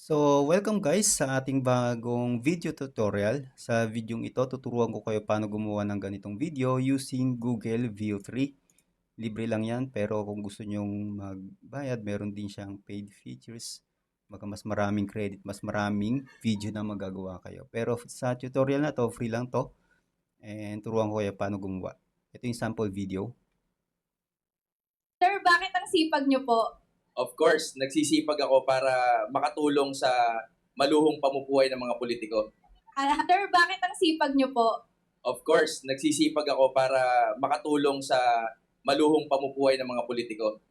So, welcome guys sa ating bagong video tutorial. Sa videong ito, tuturuan ko kayo paano gumawa ng ganitong video using Google View 3. Libre lang yan, pero kung gusto nyong magbayad, meron din siyang paid features. Mas maraming credit, mas maraming video na magagawa kayo. Pero sa tutorial na to, free lang to. And turuan ko kayo paano gumawa. Ito yung sample video. Sir, bakit ang sipag niyo po? Of course, nagsisipag ako para makatulong sa maluhong pamumuhay ng mga politiko. Sir, bakit ang sipag niyo po? Of course, nagsisipag ako para makatulong sa maluhong pamumuhay ng mga politiko.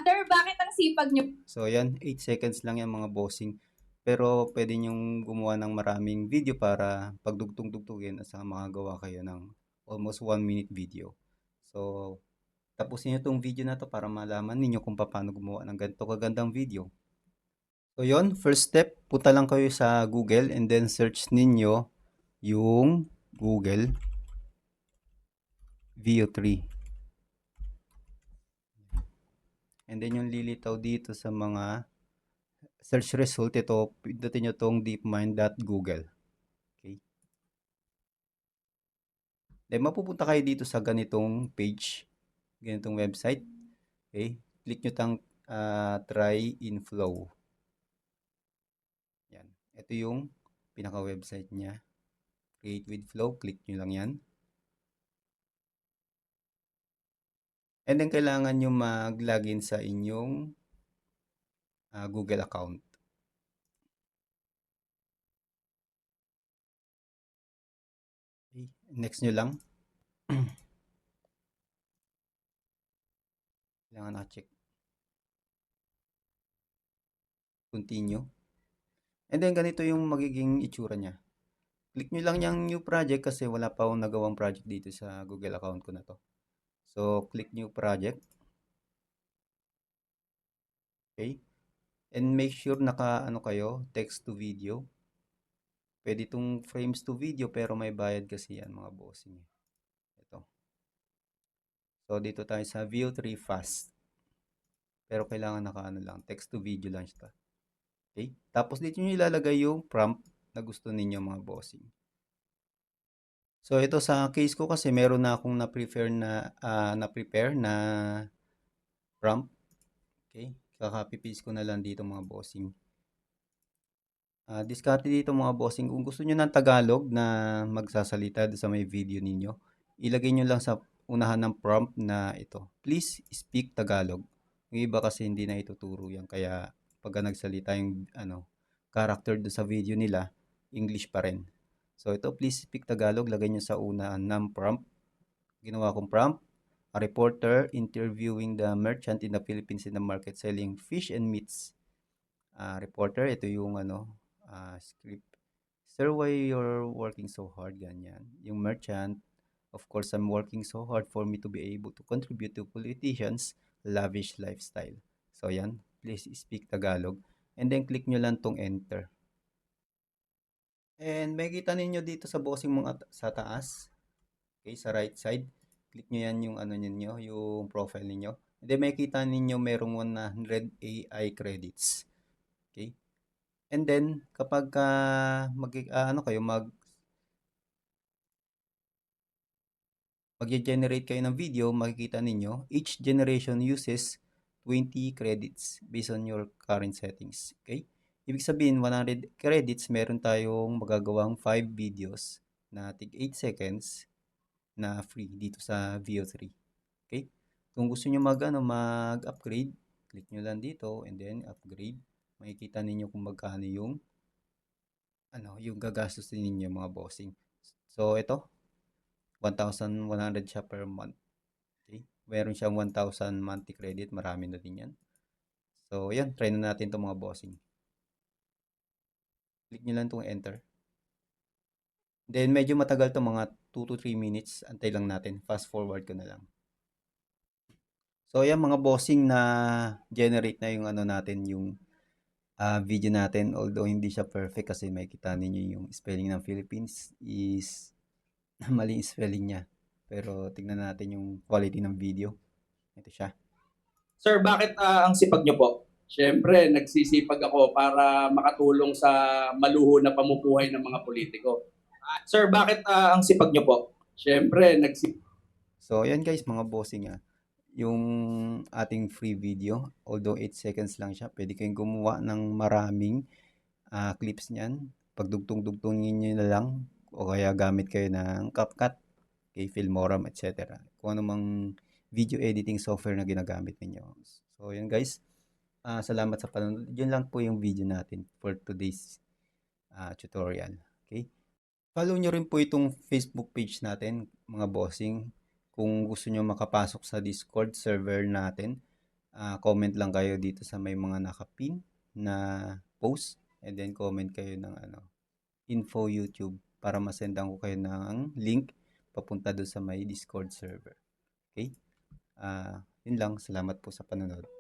Sir, bakit ang sipag niyo? So, yan, 8 seconds lang yan mga bossing. Pero pwede nyong gumawa ng maraming video para pagdugtong-dugtugin at saka makagawa kayo ng almost 1 minute video. So, tapusin nyo itong video na to para malaman ninyo kung paano gumawa ng ganito kagandang video. So, yon, first step, punta lang kayo sa Google and then search ninyo yung Google View 3. And then yung lilitaw dito sa mga search result, ito, pindutin nyo itong deepmind.google. Okay. Then, mapupunta kayo dito sa ganitong page, ganitong website. Okay. Click nyo tang try in flow. Yan. Ito yung pinaka-website niya. Create with flow. Click nyo lang yan. And then, kailangan nyo mag-login sa inyong Google account. Okay. Next nyo lang. Kailangan na-check. Continue. And then, ganito yung magiging itsura niya. Click nyo lang yung new project kasi wala pa akong nagawang project dito sa Google account ko na to. So, click new project. Okay. And make sure naka kayo, text to video. Pwede itong frames to video pero may bayad kasi yan mga bossing. Ito. So, dito tayo sa view 3 fast. Pero kailangan naka lang, text to video lang siya. Okay. Tapos dito nyo ilalagay yung prompt na gusto ninyo mga bossing. So, ito sa case ko kasi meron na akong na-prepare na prompt. Okay. Kaka-copy paste ko na lang dito mga bossing. Diskarte dito mga bossing. Kung gusto nyo ng Tagalog na magsasalita sa may video ninyo, ilagay nyo lang sa unahan ng prompt na ito. Please speak Tagalog. Yung iba kasi hindi na ituturo yan. Kaya pag nagsalita yung character do sa video nila, English pa rin. So ito, please speak Tagalog. Lagay nyo sa unahan ng prompt. Ginawa kong prompt. A reporter interviewing the merchant in the Philippines in the market selling fish and meats. Reporter, ito yung script. Sir, why you're working so hard? Ganyan. Yung merchant, of course, I'm working so hard for me to be able to contribute to politicians' lavish lifestyle. So, yan. Please speak Tagalog. And then, click nyo lang tong enter. And makikita ninyo dito sa bossing mga sa taas. Okay, sa right side. Click nyo yan yung ninyo, yung profile ninyo. And then, makikita ninyo merong 100 AI credits. Okay. And then, kapag mag-generate kayo ng video, makikita ninyo, each generation uses 20 credits based on your current settings. Okay? Ibig sabihin, 100 credits, meron tayong magagawang 5 videos na tig 8 seconds na free dito sa VO3. Okay? Kung gusto nyo mag-upgrade, click nyo lang dito and then upgrade. Makikita ninyo kung magkano yung gagastusin ninyo mga bossing. So, ito, 1,100 siya per month. Okay? Meron siyang 1,000 monthly credit. Marami na din yan. So, yan. Try na natin itong mga bossing. Click nyo lang itong enter. Then, medyo matagal to mga 2 to 3 minutes. Antay lang natin. Fast forward ko na lang. So, yan mga bossing na generate na yung natin, yung video natin. Although, hindi siya perfect kasi makikita ninyo yung spelling ng Philippines is mali yung spelling niya. Pero tingnan natin yung quality ng video. Ito siya. Sir, bakit ang sipag nyo po? Siyempre, nagsisipag ako para makatulong sa maluho na pamumuhay ng mga politiko. Sir, bakit ang sipag niyo po? Siyempre, So, ayan guys, mga bossing yung ating free video, although 8 seconds lang siya, pwede kayong gumawa ng maraming clips niyan. Pagdugtong-dugtongin nyo na lang o kaya gamit kayo ng CapCut, kay Filmoram, etc. Kung anumang video editing software na ginagamit ninyo. So, yun guys. Salamat sa panonood. Yun lang po yung video natin for today's tutorial. Okay? Follow nyo rin po itong Facebook page natin, mga bossing. Kung gusto nyo makapasok sa Discord server natin, comment lang kayo dito sa may mga nakapin na post. And then comment kayo ng info YouTube para masendan ko kayo ng link papunta doon sa may Discord server. Okay? Yun lang. Salamat po sa panonood.